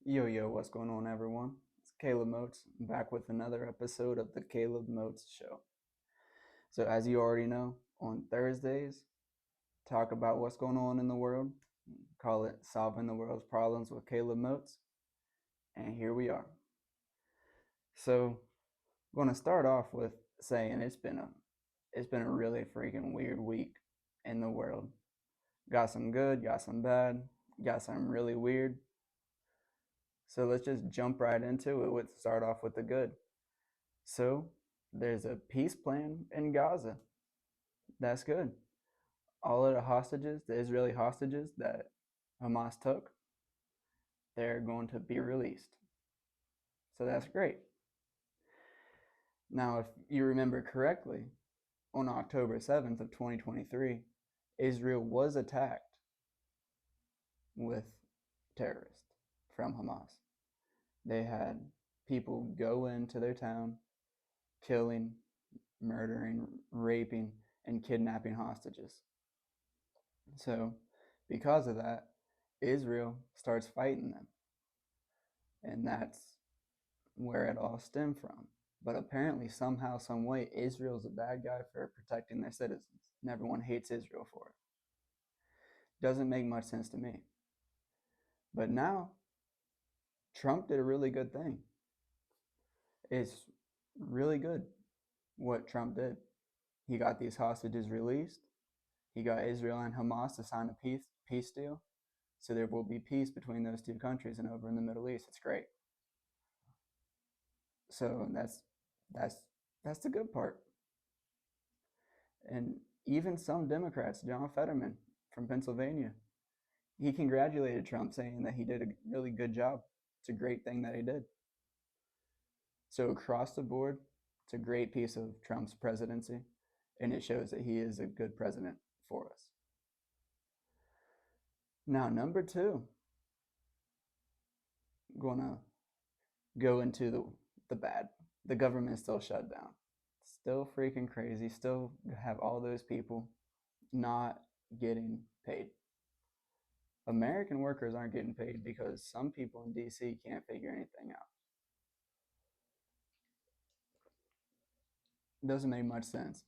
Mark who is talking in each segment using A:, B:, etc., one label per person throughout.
A: Yo, what's going on, everyone? It's Caleb Moats, back with another episode of the Caleb Moats Show. So, as you already know, on Thursdays, talk about what's going on in the world, call it Solving the World's Problems with Caleb Moats, and here we are. So, I'm going to start off with saying it's been a really freaking weird week in the world. Got some good, got some bad, got some really weird. So let's just jump right into it. Let's start off with the good. So there's a peace plan in Gaza. That's good. All of the hostages, the Israeli hostages that Hamas took, they're going to be released. So that's great. Now, if you remember correctly, on October 7th of 2023, Israel was attacked with terrorists from Hamas. They had people go into their town, killing, murdering, raping, and kidnapping hostages. So, because of that, Israel starts fighting them. And that's where it all stemmed from. But apparently, somehow, some way, Israel's a bad guy for protecting their citizens. And everyone hates Israel for it. Doesn't make much sense to me. But now, Trump did a really good thing. It's really good what Trump did. He got these hostages released. He got Israel and Hamas to sign a peace deal. So there will be peace between those two countries and over in the Middle East. It's great. So that's that's the good part. And even some Democrats, John Fetterman from Pennsylvania, he congratulated Trump, saying that he did a really good job. It's a great thing that he did. So across the board, it's a great piece of Trump's presidency, and it shows that he is a good president for us. Now, number two, I'm gonna go into the bad. The government is still shut down. Still freaking crazy. Still have all those people not getting paid. American workers aren't getting paid because some people in DC can't figure anything out. It doesn't make much sense.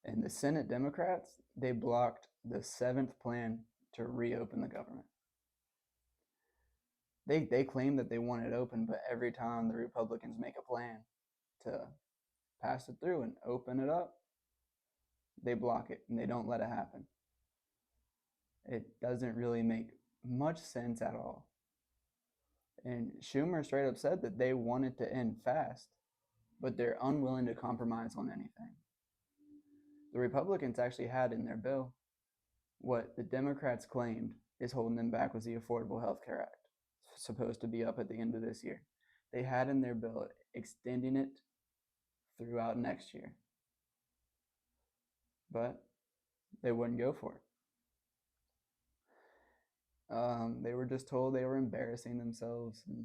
A: And the Senate Democrats, they blocked the seventh plan to reopen the government. They claim that they want it open, but every time the Republicans make a plan to pass it through and open it up, they block it and they don't let it happen. It doesn't really make much sense at all. And Schumer straight up said that they want it to end fast, but they're unwilling to compromise on anything. The Republicans actually had in their bill what the Democrats claimed is holding them back was the Affordable Health Care Act, supposed to be up at the end of this year. They had in their bill extending it throughout next year, but they wouldn't go for it. They were just told they were embarrassing themselves and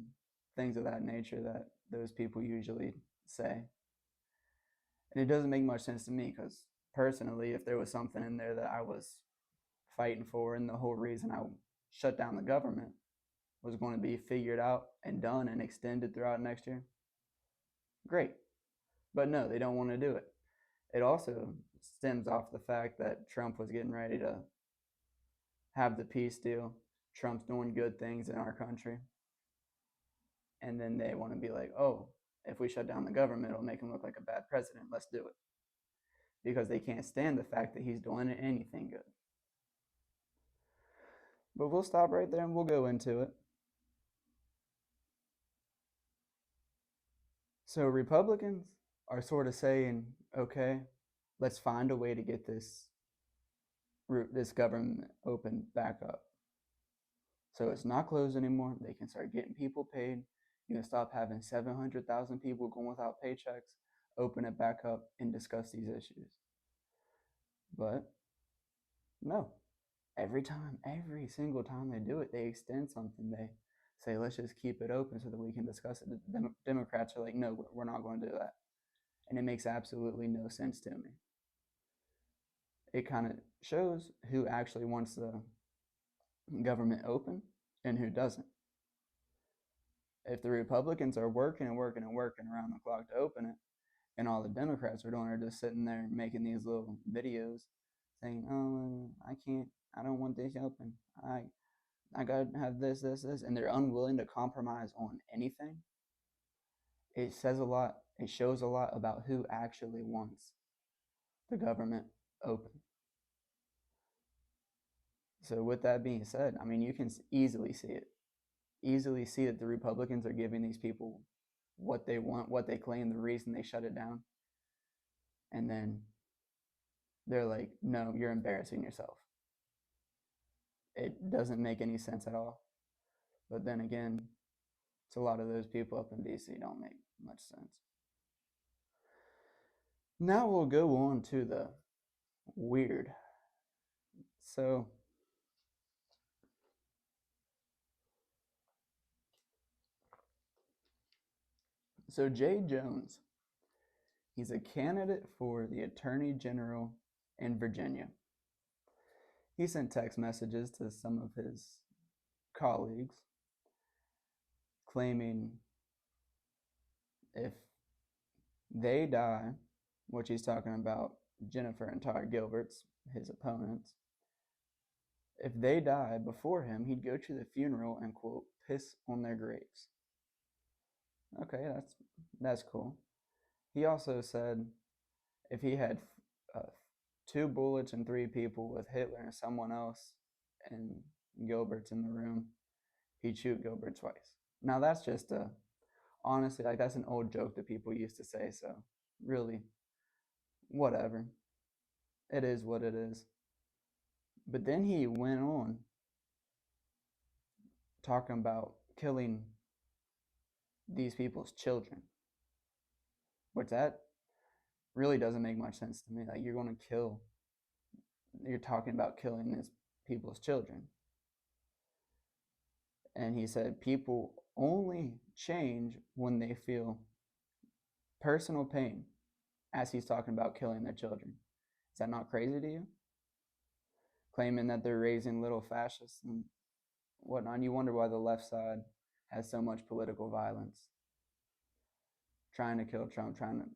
A: things of that nature that those people usually say. And it doesn't make much sense to me because personally, if there was something in there that I was fighting for and the whole reason I shut down the government was going to be figured out and done and extended throughout next year, great. But no, they don't want to do it. It also stems off the fact that Trump was getting ready to have the peace deal. Trump's doing good things in our country. And then they want to be like, oh, if we shut down the government, it'll make him look like a bad president. Let's do it. Because they can't stand the fact that he's doing anything good. But we'll stop right there and we'll go into it. So Republicans are sort of saying, okay, let's find a way to get this government open back up. So it's not closed anymore. They can start getting people paid. You can stop having 700,000 people going without paychecks, open it back up, and discuss these issues. But no, every single time they do it, they extend something. They say, let's just keep it open so that we can discuss it. The Democrats are like, no, we're not going to do that. And it makes absolutely no sense to me. It kind of shows who actually wants the government open and who doesn't. if the Republicans are working and working and working around the clock to open it, and all the Democrats are doing are just sitting there making these little videos saying, "Oh, I can't, I don't want this open. I gotta have this," and they're unwilling to compromise on anything. It says a lot. It shows a lot about who actually wants the government open. So, with that being said, I mean, you can easily see it. Easily see that the Republicans are giving these people what they want, what they claim the reason they shut it down. And then they're like, no, you're embarrassing yourself. It doesn't make any sense at all. But then again, it's a lot of those people up in DC don't make much sense. Now we'll go on to the weird. So, Jay Jones, he's a candidate for the Attorney General in Virginia. He sent text messages to some of his colleagues claiming if they die, which he's talking about Jennifer and Todd Gilbert's, his opponents, if they die before him, he'd go to the funeral and, quote, piss on their graves. Okay, that's cool. He also said if he had 2 bullets and 3 people with Hitler and someone else and Gilbert's in the room, he'd shoot Gilbert twice. Now that's just honestly, like, that's an old joke that people used to say, so really, whatever. It is what it is. But then he went on talking about killing these people's children, which that really doesn't make much sense to me. Like, you're talking about killing these people's children. And he said people only change when they feel personal pain, as he's talking about killing their children. Is that not crazy to you? Claiming that they're raising little fascists and whatnot. And you wonder why the left side has so much political violence. Trying to kill Trump, trying to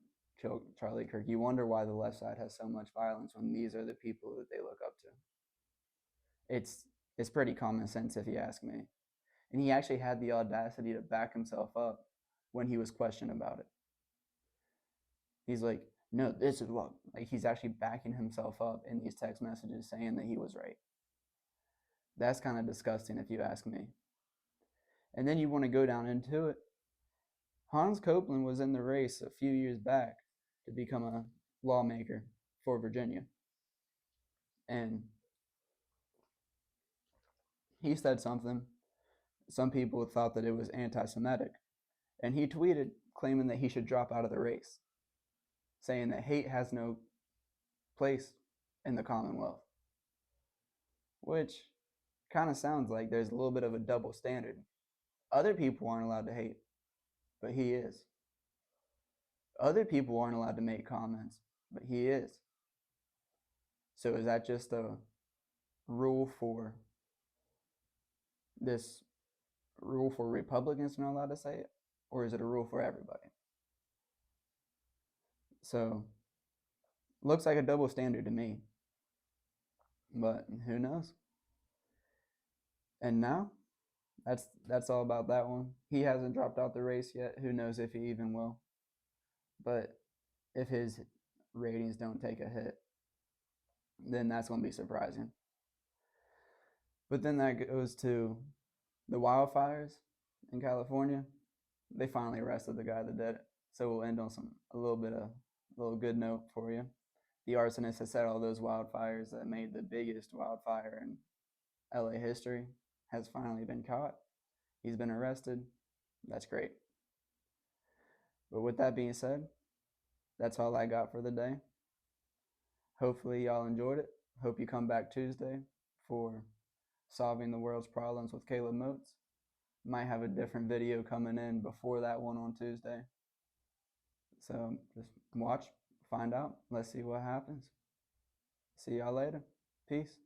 A: kill Charlie Kirk. You wonder why the left side has so much violence when these are the people that they look up to. It's pretty common sense if you ask me. And he actually had the audacity to back himself up when he was questioned about it. He's like, no, this is what, like, he's actually backing himself up in these text messages saying that he was right. That's kind of disgusting if you ask me. And then you want to go down into it. Hans Copeland was in the race a few years back to become a lawmaker for Virginia. And he said something. Some people thought that it was anti-Semitic. And he tweeted claiming that he should drop out of the race, saying that hate has no place in the Commonwealth. Which kind of sounds like there's a little bit of a double standard. Other people aren't allowed to hate, but he is. Other people aren't allowed to make comments, but he is. So is that just a rule for Republicans not allowed to say it? Or is it a rule for everybody? So looks like a double standard to me. But who knows? And now that's all about that one. He hasn't dropped out the race yet. Who knows if he even will? But if his ratings don't take a hit, then that's going to be surprising. But then that goes to the wildfires in California. They finally arrested the guy that did it. So we'll end on a little good note for you. The arsonist has said all those wildfires that made the biggest wildfire in LA history has finally been caught. He's been arrested. That's great. But with that being said, that's all I got for the day. Hopefully y'all enjoyed it. Hope you come back Tuesday for solving the world's problems with Caleb Moats. Might have a different video coming in before that one on Tuesday. So just watch, find out. Let's see what happens. See y'all later. Peace.